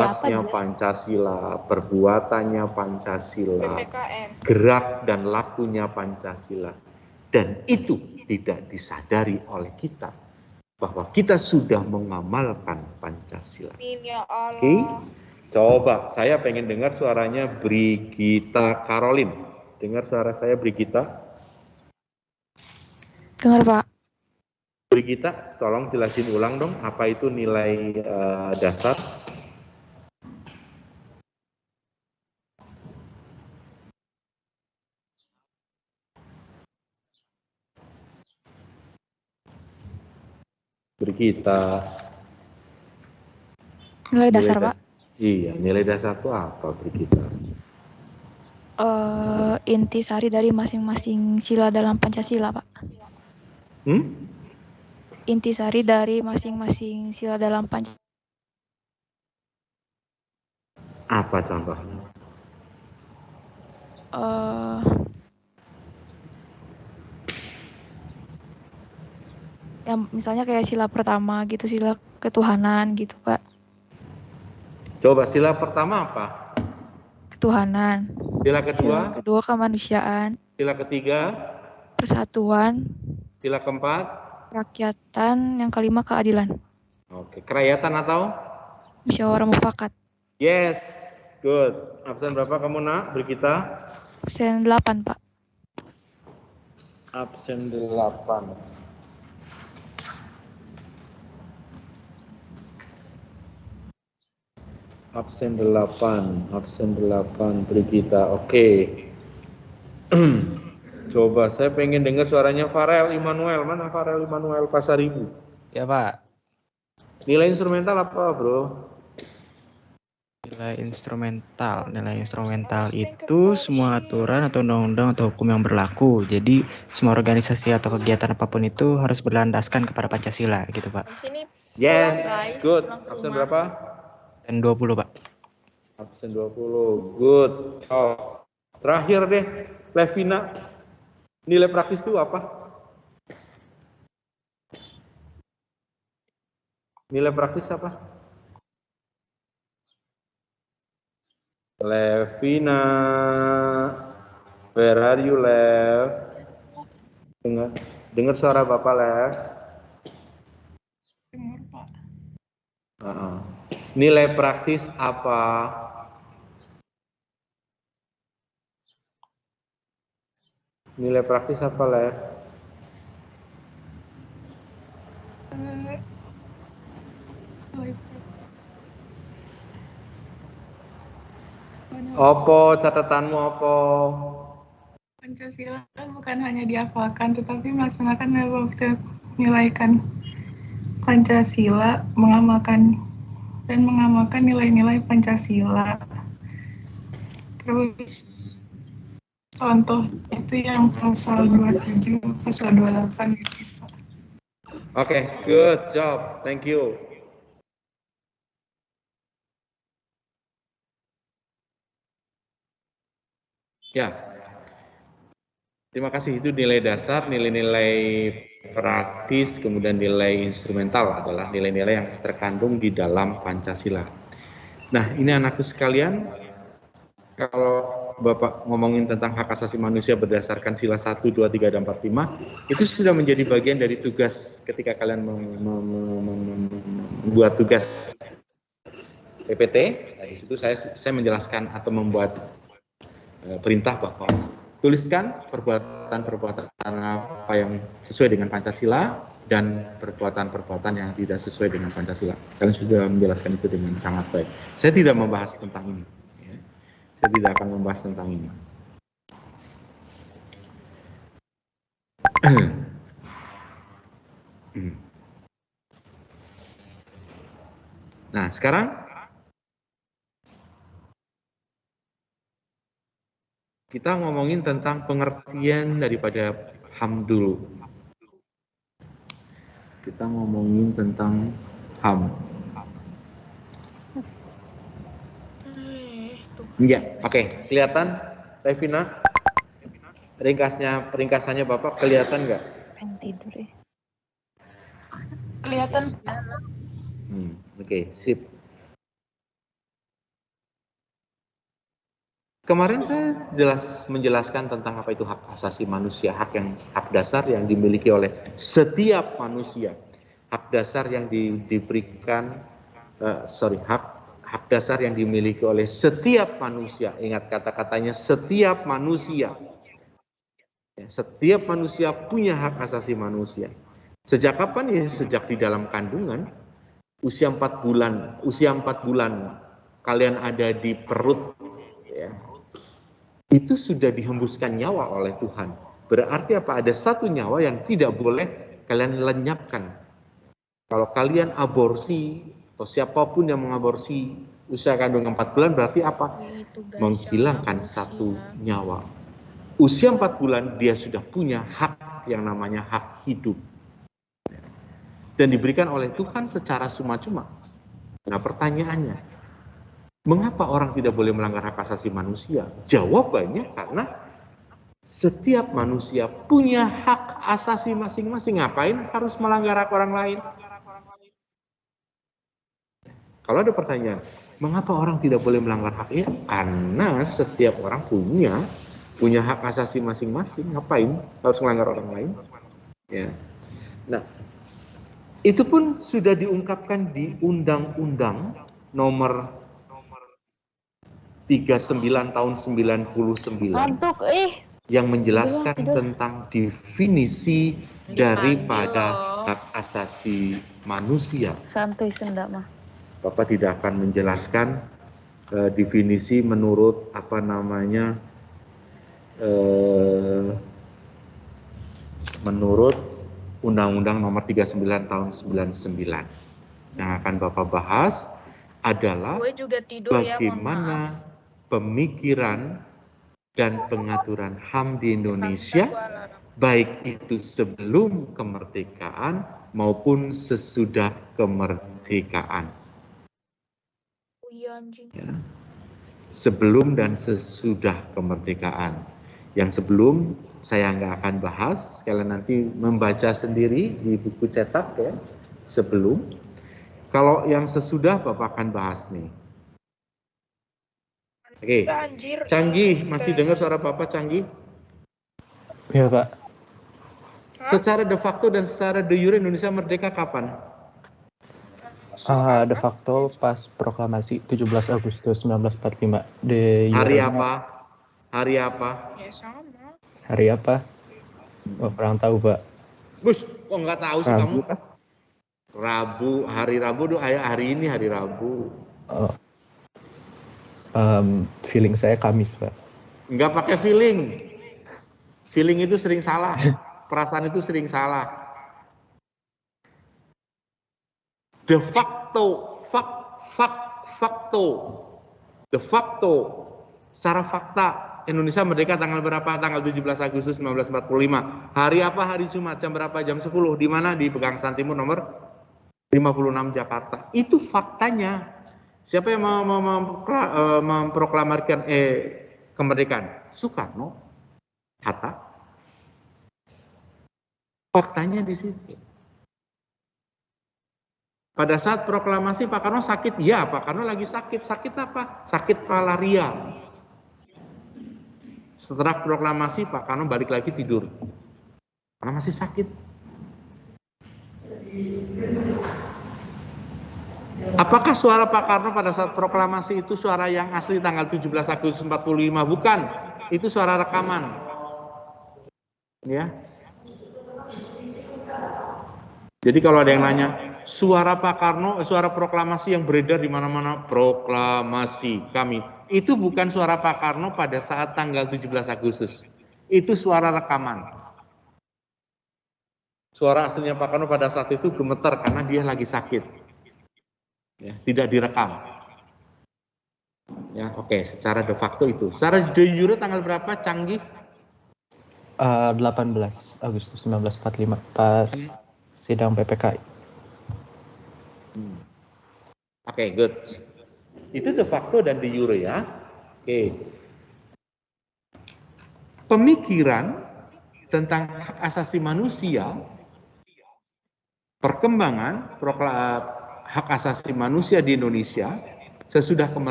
Asasnya Pancasila, perbuatannya Pancasila, PPKM. gerak dan lakunya Pancasila. Dan itu tidak disadari oleh kita bahwa kita sudah mengamalkan Pancasila. Ya Allah. Oke, coba saya pengen dengar suaranya Brigita Caroline. Dengar suara saya Brigita? Dengar, Pak. Brigita, tolong jelasin ulang dong apa itu nilai dasar. Brigita. Nilai dasar, Pak. Iya, nilai dasar itu apa, Brigita? Intisari dari masing-masing sila dalam Pancasila, Pak. Intisari dari masing-masing sila dalam Pancasila. Apa contohnya? Yang misalnya kayak sila pertama gitu, sila ketuhanan gitu, Pak. Coba sila pertama apa? Ketuhanan. Sila kedua? Sila kedua kemanusiaan. Sila ketiga? Persatuan. Sila keempat? Kerakyatan. Yang kelima keadilan. Oke, kerakyatan atau? Musyawarah mufakat. Yes, good. Absen berapa kamu nak, Brigita? Absen 8, Pak. Absen 8. Absen 8 Brigita. Oke. Coba saya pengen dengar suaranya Farel Immanuel. Mana Farel Immanuel Pasaribu? Ya, Pak. Nilai instrumental apa, Bro? Nilai instrumental itu semua aturan atau undang-undang atau hukum yang berlaku. Jadi semua organisasi atau kegiatan apapun itu harus berlandaskan kepada Pancasila gitu, Pak. Yes, good. Absen berapa? Dan 20, Pak. Absen 20. Good. Oh. Terakhir deh, Levina. Nilai praktis itu apa? Nilai praktis apa? Levina. Where are you, Lev? Dengar suara Bapak, Lev? Dengar, Pak. Nilai praktis apa? Nilai praktis apa, Lev? Opo catatanmu opo? Pancasila bukan hanya dihafalkan, tetapi melaksanakan menilaikan Pancasila, mengamalkan nilai-nilai Pancasila. Terus contoh itu yang pasal 27, pasal 28 gitu. Oke, good job, thank you. Ya, terima kasih. Itu nilai dasar, nilai-nilai praktis, kemudian nilai instrumental adalah nilai-nilai yang terkandung di dalam Pancasila. Nah, ini anakku sekalian, kalau Bapak ngomongin tentang hak asasi manusia berdasarkan sila 1, 2, 3, dan 4, 5, itu sudah menjadi bagian dari tugas ketika kalian membuat tugas PPT. Di situ saya menjelaskan atau membuat perintah bahwa tuliskan perbuatan-perbuatan apa yang sesuai dengan Pancasila dan perbuatan-perbuatan yang tidak sesuai dengan Pancasila. Kalian sudah menjelaskan itu dengan sangat baik. Saya tidak membahas tentang ini. Ya. Saya tidak akan membahas tentang ini. Nah, sekarang kita ngomongin tentang pengertian daripada HAM dulu. Kita ngomongin tentang HAM. Ya, oke. Kelihatan, Levina? Ringkasannya Bapak kelihatan nggak? Pengen tidur ya. Kelihatan. Oke, sip. Kemarin saya menjelaskan tentang apa itu hak asasi manusia, hak dasar yang dimiliki oleh setiap manusia. Hak dasar yang diberikan, hak dasar yang dimiliki oleh setiap manusia. Ingat kata-katanya setiap manusia. Setiap manusia punya hak asasi manusia. Sejak kapan? Ya sejak di dalam kandungan, usia 4 bulan kalian ada di perut, ya, itu sudah dihembuskan nyawa oleh Tuhan. Berarti apa? Ada satu nyawa yang tidak boleh kalian lenyapkan. Kalau kalian aborsi, atau siapapun yang mengaborsi usia kandungan 4 bulan, berarti apa? Menghilangkan satu nyawa. Usia 4 bulan dia sudah punya hak yang namanya hak hidup. Dan diberikan oleh Tuhan secara cuma-cuma. Nah pertanyaannya, mengapa orang tidak boleh melanggar hak asasi manusia? Jawabannya karena setiap manusia punya hak asasi masing-masing. Ngapain harus melanggar hak orang lain? Kalau ada pertanyaan, mengapa orang tidak boleh melanggar haknya? Karena setiap orang punya hak asasi masing-masing. Ngapain harus melanggar orang lain? Ya. Nah, itu pun sudah diungkapkan di Undang-Undang Nomor 39 tahun 99 yang menjelaskan tentang definisi daripada hak asasi manusia. Santai sendak mah. Bapak tidak akan menjelaskan definisi menurut menurut Undang-Undang Nomor 39 tahun 99. Yang akan Bapak bahas adalah bagaimana pemikiran dan pengaturan HAM di Indonesia, baik itu sebelum kemerdekaan maupun sesudah kemerdekaan. Ya. Sebelum dan sesudah kemerdekaan. Yang sebelum saya nggak akan bahas, kalian nanti membaca sendiri di buku cetak ya, sebelum. Kalau yang sesudah Bapak akan bahas nih. Oke, Canggih, masih dengar suara Bapak Canggih? Ya Pak. Secara de facto dan secara de jure Indonesia merdeka kapan? De facto pas proklamasi 17 Agustus 1945. De Hari jure apa? Hari apa? Hari apa? Oh, kurang tahu Pak. Bus, kok nggak tahu sih kamu? Rabu, hari Rabu, hari ini hari Rabu. Oh. Feeling saya Kamis Pak. Nggak pakai feeling. Feeling itu sering salah. Perasaan itu sering salah. De facto, de facto, secara fakta, Indonesia merdeka tanggal berapa? Tanggal 17 Agustus 1945. Hari apa? Hari Jumat. Jam berapa? Jam 10. Di mana? Di Pegangsaan Timur nomor 56 Jakarta. Itu faktanya. Siapa yang memproklamarkan kemerdekaan? Soekarno, Hatta. Faktanya di situ. Pada saat proklamasi Pak Karno sakit, ya Pak Karno lagi sakit. Sakit apa? Sakit malaria. Setelah proklamasi Pak Karno balik lagi tidur. Karena masih sakit. Apakah suara Pak Karno pada saat proklamasi itu suara yang asli tanggal 17 Agustus 45? Bukan. Itu suara rekaman. Ya. Jadi kalau ada yang nanya, suara Pak Karno, suara proklamasi yang beredar di mana-mana, proklamasi kami. Itu bukan suara Pak Karno pada saat tanggal 17 Agustus. Itu suara rekaman. Suara aslinya Pak Karno pada saat itu gemetar karena dia lagi sakit. Ya, tidak direkam. Ya, oke, secara de facto itu. Secara de jure tanggal berapa, Canggih? 18 Agustus 1945 pas sidang PPKI. Oke, good. Itu de facto dan de jure ya. Oke. Pemikiran tentang hak asasi manusia, perkembangan hak asasi manusia di Indonesia sesudah kemerdekaan